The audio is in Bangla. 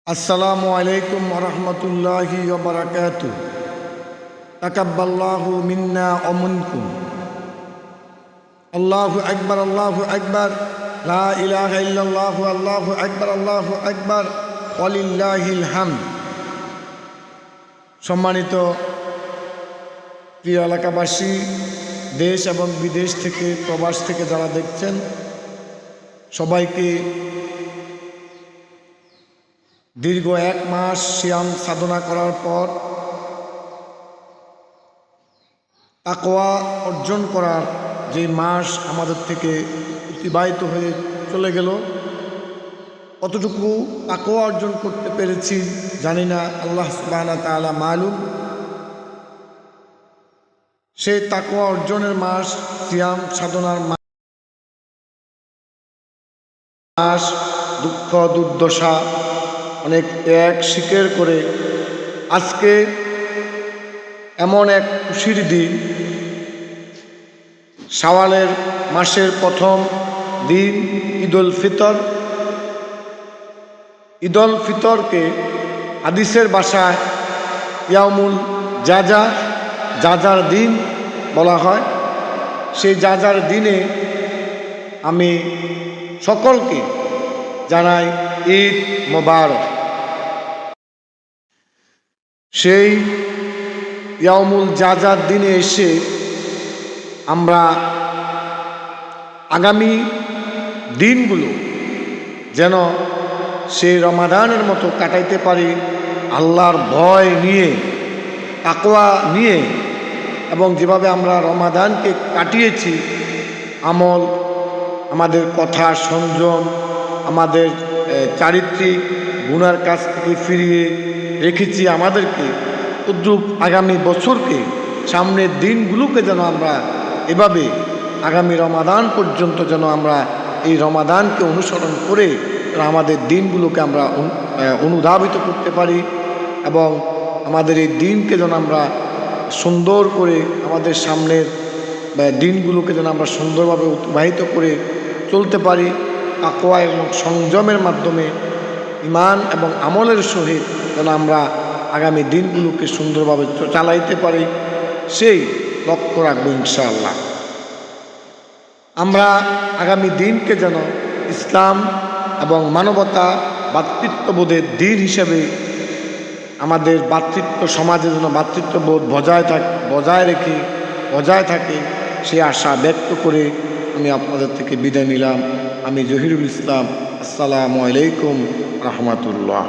আসসালামু আলাইকুম ওয়া রাহমাতুল্লাহি ওয়া বারাকাতুহু। তাকাব্বালাল্লাহু মিন্না ওয়া মিনকুম। আল্লাহু আকবার, আল্লাহু আকবার, লা ইলাহা ইল্লাল্লাহু, আল্লাহু আকবার, আল্লাহু আকবার, ওয়ালিল্লাহিল হামদ। সম্মানিত প্রিয় এলাকাবাসী, দেশ এবং বিদেশ থেকে, প্রবাস থেকে যারা দেখছেন, সবাইকে দীর্ঘ 1 মাস সিয়াম সাধনা করার পর তাকওয়া অর্জন করার যে মাস আমাদের থেকে অতিবাহিত হয়ে চলে গেল, কতটুকু তাকওয়া অর্জন করতে পেরেছি জানি না, আল্লাহ সুবহানাহু ওয়া তাআলা মালুম। সেই তাকওয়া অর্জনের মাস, সিয়াম সাধনার মাস, দুঃখ দুর্দশা অনেক ত্যাগ স্বীকার করে আজকে এমন এক খুশির দিন, শাওয়ালের মাসের প্রথম দিন ঈদুল ফিতর। ঈদুল ফিতরকে হাদিসের ভাষায় ইয়াউমুল জাজা, জাজার দিন বলা হয়। সেই জাজার দিনে আমি সকলকে জানাই ঈদ মোবারক। সেই ইয়াউমুল জাজার দিনে এসে আমরা আগামী দিনগুলো যেন সেই রমাদানের মতো কাটাইতে পারি, আল্লাহর ভয় নিয়ে, তাকওয়া নিয়ে, এবং যেভাবে আমরা রমাদানকে কাটিয়েছি, আমল, আমাদের কথা সংযম, আমাদের চারিত্রিক গুনার কাছ থেকে ফিরিয়ে রেখেছি আমাদেরকে, তদ্রূপ আগামী বছরকে, সামনের দিনগুলোকে যেন আমরা এভাবে আগামী রমাদান পর্যন্ত যেন আমরা এই রমাদানকে অনুসরণ করে আমাদের দিনগুলোকে আমরা অনুধাবিত করতে পারি, এবং আমাদের এই দিনকে যেন আমরা সুন্দর করে, আমাদের সামনের দিনগুলোকে যেন আমরা সুন্দরভাবে অতিবাহিত করে চলতে পারি, তাকওয়া এবং সংযমের মাধ্যমে, ঈমান এবং আমলের সহিত যেন আমরা আগামী দিনগুলোকে সুন্দরভাবে চালাইতে পারি, সেই লক্ষ্য রাখবো ইনশাআল্লাহ। আমরা আগামী দিনকে যেন ইসলাম এবং মানবতা, ভ্রাতৃত্ববোধের দিন হিসেবে আমাদের ভ্রাতৃত্ব সমাজে যেন ভ্রাতৃত্ববোধ বজায় থাকে, সে আশা ব্যক্ত করে আমি আপনাদের থেকে বিদায় নিলাম। আমি জহিরুল ইসলাম। আসসালামু আলাইকুম রাহমাতুল্লাহ।